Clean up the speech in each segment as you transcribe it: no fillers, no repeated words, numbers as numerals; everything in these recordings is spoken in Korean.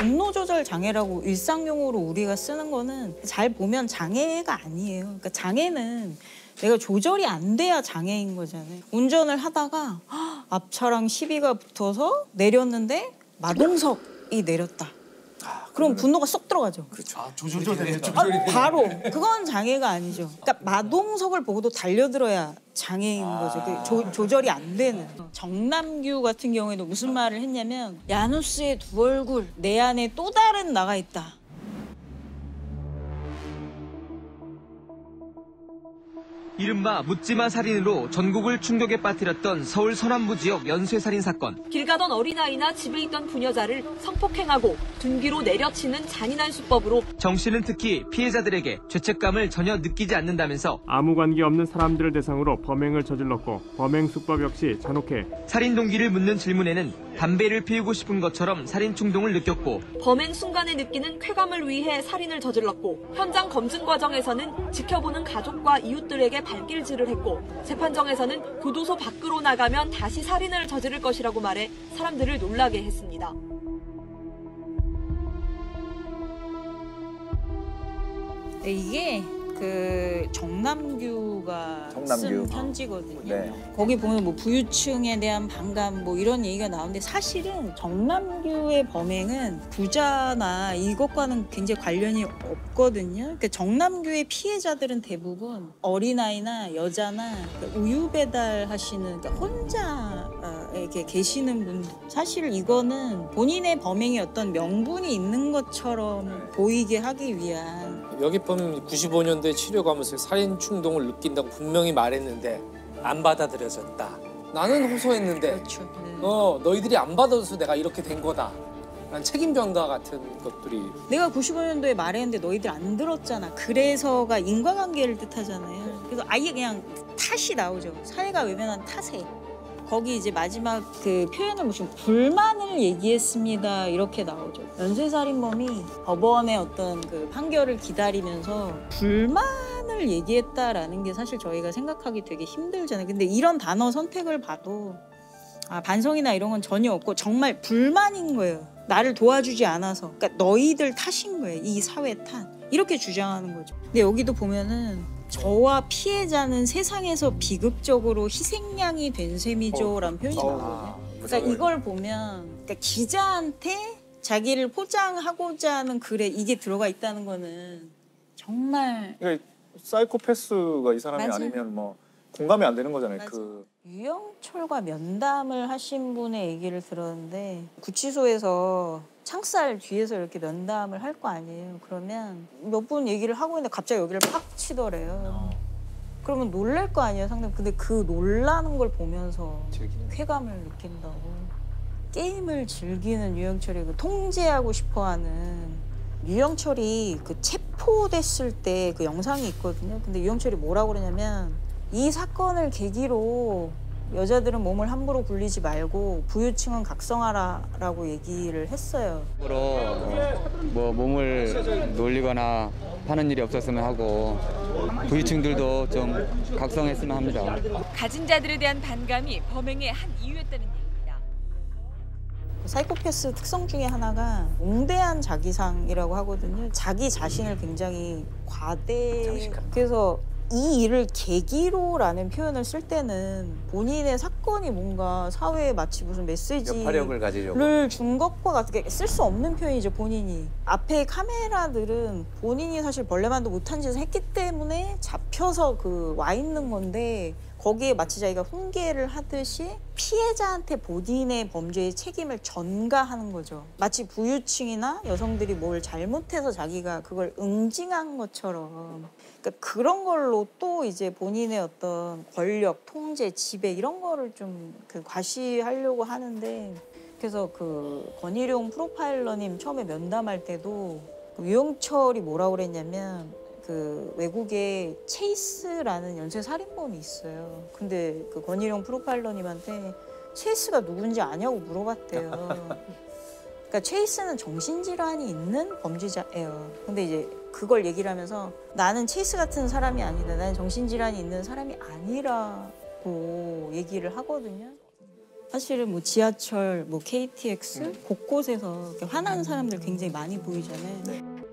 분노 조절 장애라고 일상용어로 우리가 쓰는 거는 잘 보면 장애가 아니에요. 그러니까 장애는 내가 조절이 안 돼야 장애인 거잖아요. 운전을 하다가 앞차랑 시비가 붙어서 내렸는데 마동석이 내렸다. 그럼 분노가 쏙 들어가죠. 그렇죠. 조절이 바로. 그건 장애가 아니죠. 그러니까 마동석을 보고도 달려들어야 장애인 거죠. 조절이 안 되는. 정남규 같은 경우에도 무슨 말을 했냐면 야누스의 두 얼굴, 내 안에 또 다른 나가 있다. 이른바 묻지마 살인으로 전국을 충격에 빠뜨렸던 서울 서남부 지역 연쇄살인 사건. 길 가던 어린아이나 집에 있던 부녀자를 성폭행하고 둔 뒤로 내려치는 잔인한 수법으로 정 씨는 특히 피해자들에게 죄책감을 전혀 느끼지 않는다면서 아무 관계 없는 사람들을 대상으로 범행을 저질렀고 범행 수법 역시 잔혹해. 살인 동기를 묻는 질문에는 담배를 피우고 싶은 것처럼 살인 충동을 느꼈고 범행 순간에 느끼는 쾌감을 위해 살인을 저질렀고 현장 검증 과정에서는 지켜보는 가족과 이웃들에게 발길질을 했고 재판정에서는 교도소 밖으로 나가면 다시 살인을 저지를 것이라고 말해 사람들을 놀라게 했습니다. 이게 그 정남규가 쓴 편지거든요. 네. 거기 보면 뭐 부유층에 대한 반감 뭐 이런 얘기가 나오는데 사실은 정남규의 범행은 부자나 이것과는 굉장히 관련이 없거든요. 그러니까 정남규의 피해자들은 대부분 어린아이나 여자나 우유 배달하시는 그러니까 혼자 이렇게 계시는 분들. 사실 이거는 본인의 범행에 어떤 명분이 있는 것처럼 보이게 하기 위한. 여기 보면 95년도에 치료 가면서 살인 충동을 느낀다고 분명히 말했는데 안 받아들여졌다. 나는 호소했는데 그렇죠. 너희들이 안 받아줘서 내가 이렇게 된 거다. 난 책임전가 같은 것들이. 내가 95년도에 말했는데 너희들 안 들었잖아. 그래서가 인과관계를 뜻하잖아요. 그래서 아예 그냥 탓이 나오죠. 사회가 외면한 탓에. 거기 이제 마지막 그 표현을 보시면 불만을 얘기했습니다. 이렇게 나오죠. 연쇄살인범이 법원의 어떤 그 판결을 기다리면서 불만을 얘기했다라는 게 사실 저희가 생각하기 되게 힘들잖아요. 근데 이런 단어 선택을 봐도 반성이나 이런 건 전혀 없고 정말 불만인 거예요. 나를 도와주지 않아서. 그러니까 너희들 탓인 거예요. 이 사회 탓. 이렇게 주장하는 거죠. 근데 여기도 보면은 저와 피해자는 세상에서 비극적으로 희생양이 된 셈이죠라는 표현이 나오거든요. 그러니까 이걸 보면 그러니까 기자한테 자기를 포장하고자 하는 글에 이게 들어가 있다는 거는 정말 그러니까 사이코패스가 이 사람이 맞아요. 아니면 뭐 공감이 안 되는 거잖아요. 맞아요. 유영철과 면담을 하신 분의 얘기를 들었는데 구치소에서 창살 뒤에서 이렇게 면담을 할 거 아니에요. 그러면 몇 분 얘기를 하고 있는데 갑자기 여기를 팍 치더래요. 그러면 놀랄 거 아니에요, 상대방. 근데 그 놀라는 걸 보면서 쾌감을 느낀다고. 게임을 즐기는 유영철이 그 통제하고 싶어하는 유영철이 그 체포됐을 때 그 영상이 있거든요. 근데 유영철이 뭐라고 그러냐면 이 사건을 계기로 여자들은 몸을 함부로 굴리지 말고 부유층은 각성하라라고 얘기를 했어요. 뭐 몸을 놀리거나 하는 일이 없었으면 하고 부유층들도 좀 각성했으면 합니다. 가진 자들에 대한 반감이 범행의 한 이유였다는 얘기입니다. 사이코패스 특성 중에 하나가 웅대한 자기상이라고 하거든요. 자기 자신을 굉장히 그래서 이 일을 계기로라는 표현을 쓸 때는 본인의 사건이 뭔가 사회에 마치 무슨 메시지를 가지려고 준 것과 같게 쓸 수 없는 표현이죠, 본인이. 앞에 카메라들은 본인이 사실 벌레만도 못한 짓을 했기 때문에 잡혀서 와 있는 건데 거기에 마치 자기가 훈계를 하듯이 피해자한테 본인의 범죄의 책임을 전가하는 거죠. 마치 부유층이나 여성들이 뭘 잘못해서 자기가 그걸 응징한 것처럼. 그러니까 그런 걸로 또 이제 본인의 어떤 권력, 통제, 지배 이런 거를 좀 과시하려고 하는데 그래서 권희룡 프로파일러님 처음에 면담할 때도 유영철이 뭐라고 그랬냐면 외국에 체이스라는 연쇄살인범이 있어요. 근데 권희룡 프로파일러님한테 체이스가 누군지 아냐고 물어봤대요. 그러니까 체이스는 정신질환이 있는 범죄자예요. 근데 이제 그걸 얘기를 하면서 나는 체이스 같은 사람이 아니다. 나는 정신질환이 있는 사람이 아니라고 얘기를 하거든요. 사실은 뭐 지하철, 뭐 KTX 곳곳에서 이렇게 화나는 사람들 굉장히 많이 보이잖아요.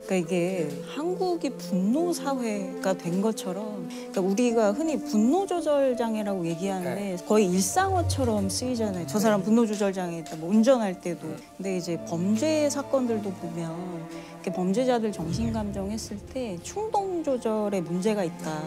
그러니까 이게 한국이 분노 사회가 된 것처럼, 그러니까 우리가 흔히 분노 조절 장애라고 얘기하는데 거의 일상어처럼 쓰이잖아요. 저 사람 분노 조절 장애 있다. 뭐 운전할 때도. 근데 이제 범죄 사건들도 보면 이렇게 범죄자들 정신 감정했을 때 충동 조절에 문제가 있다.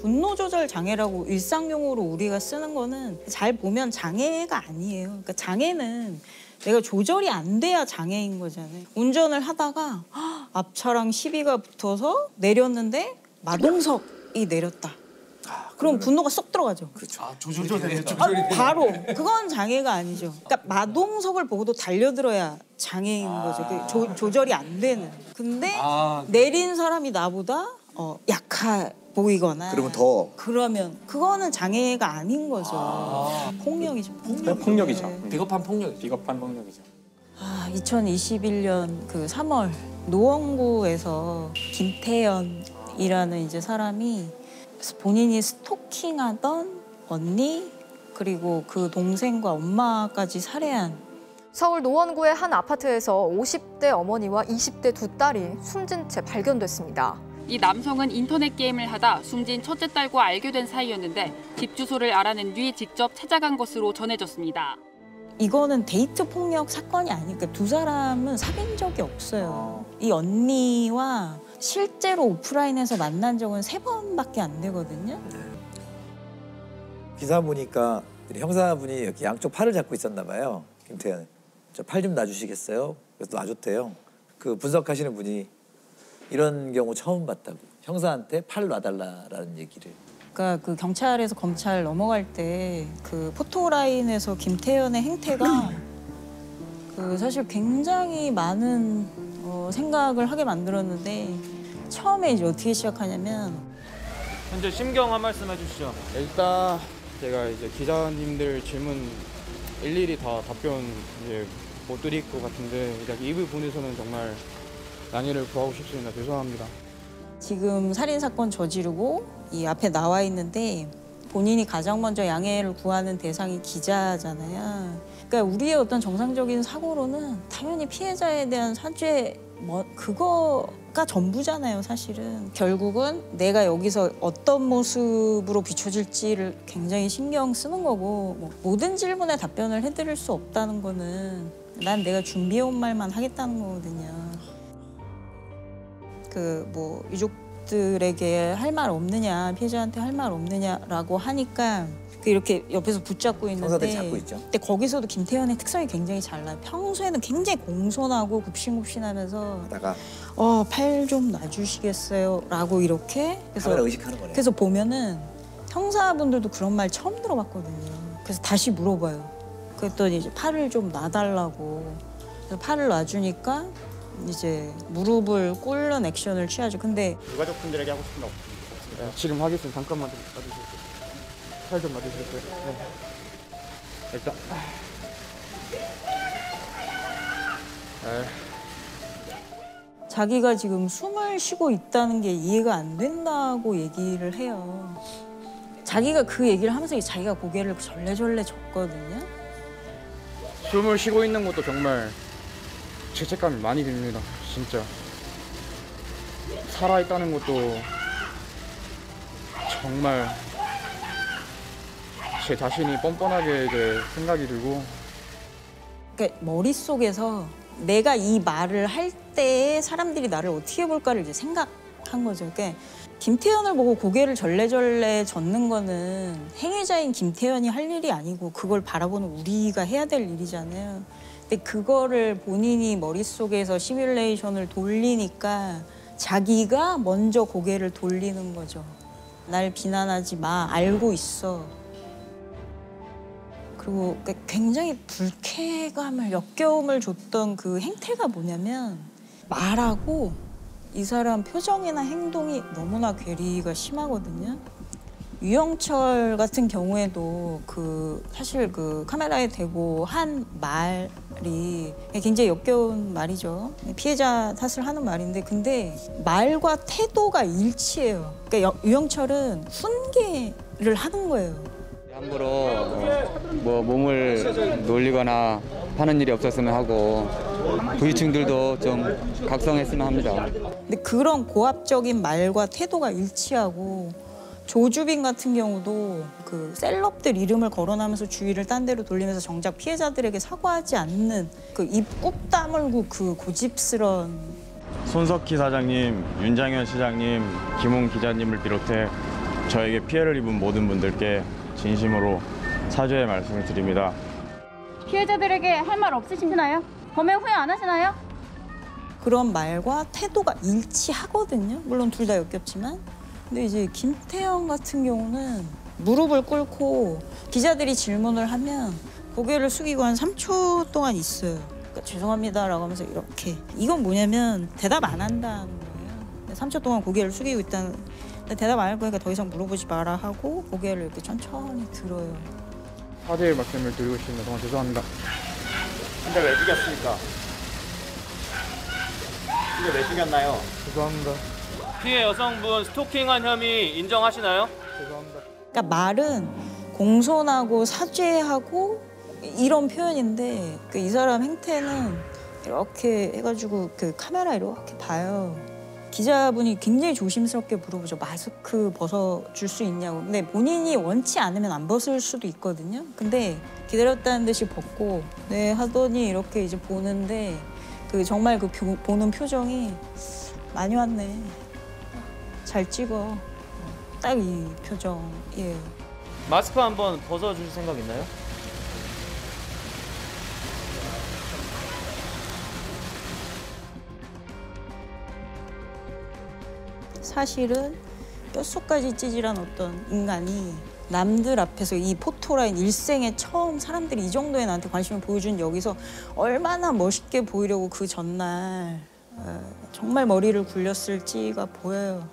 분노 조절 장애라고 일상용어로 우리가 쓰는 거는 잘 보면 장애가 아니에요. 그러니까 장애는 내가 조절이 안 돼야 장애인 거잖아요. 운전을 하다가 앞차랑 시비가 붙어서 내렸는데 마동석이 내렸다. 그럼 분노가 쏙 들어가죠. 그렇죠. 조절되겠죠. 바로 그건 장애가 아니죠. 그러니까 마동석을 보고도 달려들어야 장애인 거죠. 그 조절이 안 되는. 근데 내린 사람이 나보다 약해 보이거나 그러면 그거는 장애가 아닌 거죠. 폭력이죠. 폭력이죠. 네. 비겁한 폭력이죠. 비겁한 폭력이죠. 2021년 그 3월 노원구에서 김태연이라는 이제 사람이 본인이 스토킹하던 언니 그리고 그 동생과 엄마까지 살해한. 서울 노원구의 한 아파트에서 50대 어머니와 20대 두 딸이 숨진 채 발견됐습니다. 이 남성은 인터넷 게임을 하다 숨진 첫째 딸과 알게 된 사이였는데 집 주소를 알아낸 뒤 직접 찾아간 것으로 전해졌습니다. 이거는 데이트 폭력 사건이 아니니까 두 사람은 사귄 적이 없어요. 이 언니와 실제로 오프라인에서 만난 적은 3번밖에 안 되거든요. 기사 보니까 형사분이 이렇게 양쪽 팔을 잡고 있었나 봐요. 김태현. 저 팔 좀 놔주시겠어요? 그래서 놔줬대요. 그 분석하시는 분이 이런 경우 처음 봤다고. 형사한테 팔 놔달라라는 얘기를. 그러니까 그 경찰에서 검찰 넘어갈 때 그 포토라인에서 김태연의 행태가 그 사실 굉장히 많은 생각을 하게 만들었는데 처음에 이제 어떻게 시작하냐면 현재 심경 한 말씀 해주시죠. 일단 제가 이제 기자님들 질문 일일이 다 답변 이제 못 드릴 것 같은데 이 부분에서는 정말 양해를 구하고 싶습니다. 죄송합니다. 지금 살인사건 저지르고 이 앞에 나와 있는데 본인이 가장 먼저 양해를 구하는 대상이 기자잖아요. 그러니까 우리의 어떤 정상적인 사고로는 당연히 피해자에 대한 사죄 그거가 전부잖아요, 사실은. 결국은 내가 여기서 어떤 모습으로 비춰질지를 굉장히 신경 쓰는 거고 뭐 모든 질문에 답변을 해드릴 수 없다는 거는 난 내가 준비해온 말만 하겠다는 거거든요. 그 뭐 유족들에게 할 말 없느냐, 피해자한테 할 말 없느냐라고 하니까 이렇게 옆에서 붙잡고 있는데 형사들이 잡고 있죠. 근데 거기서도 김태현의 특성이 굉장히 달라요. 평소에는 굉장히 공손하고 굽신굽신하면서 하다가 팔 좀 놔주시겠어요?라고 이렇게 카메라 의식하는 거네요. 그래서 보면은 형사분들도 그런 말 처음 들어봤거든요. 그래서 다시 물어봐요. 그랬더니 이제 팔을 좀 놔달라고. 그래서 팔을 놔주니까 이제 무릎을 꿇는 액션을 취하죠. 근데 유가족분들에게 하고 싶은 거 없습니다. 네, 지금 하겠습니다. 잠깐만 좀 놔주세요. 팔 좀 놔주시겠어요? 네. 일단 자기가 지금 숨을 쉬고 있다는 게 이해가 안 된다고 얘기를 해요. 자기가 그 얘기를 하면서 자기가 고개를 절레절레 젓거든요. 숨을 쉬고 있는 것도 정말 죄책감이 많이 듭니다. 진짜 살아있다는 것도 정말 제 자신이 뻔뻔하게 이제 생각이 들고. 그러니까 머릿속에서 내가 이 말을 할 때 사람들이 나를 어떻게 볼까를 이제 생각한 거죠. 그러니까 김태현을 보고 고개를 절레절레 젓는 거는 행위자인 김태현이 할 일이 아니고 그걸 바라보는 우리가 해야 될 일이잖아요. 근데 그거를 본인이 머릿속에서 시뮬레이션을 돌리니까 자기가 먼저 고개를 돌리는 거죠. 날 비난하지 마, 알고 있어. 그리고 굉장히 불쾌감을, 역겨움을 줬던 그 행태가 뭐냐면 말하고 이 사람 표정이나 행동이 너무나 괴리가 심하거든요. 유영철 같은 경우에도 사실 카메라에 대고 한 말이 굉장히 역겨운 말이죠. 피해자 탓을 하는 말인데 근데 말과 태도가 일치해요. 그러니까 유영철은 훈계를 하는 거예요. 함부로 뭐 몸을 놀리거나 하는 일이 없었으면 하고 부위층들도 좀 각성했으면 합니다. 근데 그런 고압적인 말과 태도가 일치하고 조주빈 같은 경우도 셀럽들 이름을 거론하면서 주의를 딴 데로 돌리면서 정작 피해자들에게 사과하지 않는 입 꾹 다물고 고집스런 손석희 사장님, 윤장현 시장님, 김웅 기자님을 비롯해 저에게 피해를 입은 모든 분들께 진심으로 사죄의 말씀을 드립니다. 피해자들에게 할 말 없으시나요? 범행 후회 안 하시나요? 그런 말과 태도가 일치하거든요. 물론 둘 다 역겹지만. 근데 이제 김태형 같은 경우는 무릎을 꿇고 기자들이 질문을 하면 고개를 숙이고 한 3초 동안 있어요. 그러니까 죄송합니다라고 하면서 이렇게. 이건 뭐냐면 대답 안 한다는 거예요. 3초 동안 고개를 숙이고 있다는. 대답 안 할 거니까 더 이상 물어보지 마라 하고 고개를 이렇게 천천히 들어요. 사죄의 말씀을 드리고 싶습니다. 정말 죄송합니다. 근데 왜 죽였습니까? 근데 왜 죽였나요? 죄송합니다. 피해 여성분 스토킹한 혐의 인정하시나요? 죄송합니다. 그러니까 말은 공손하고 사죄하고 이런 표현인데 이 사람 행태는 이렇게 해가지고 카메라 이렇게 봐요. 기자분이 굉장히 조심스럽게 물어보죠. 마스크 벗어줄 수 있냐고. 근데 본인이 원치 않으면 안 벗을 수도 있거든요. 근데 기다렸다는 듯이 벗고 네 하더니 이렇게 이제 보는데 정말 보는 표정이 많이 왔네. 잘 찍어. 딱 이 표정이에요. 마스크 한번 벗어주실 생각 있나요? 사실은 뼛속까지 찌질한 어떤 인간이 남들 앞에서 이 포토라인 일생에 처음 사람들이 이 정도의 나한테 관심을 보여준 여기서 얼마나 멋있게 보이려고 그 전날 정말 머리를 굴렸을지가 보여요.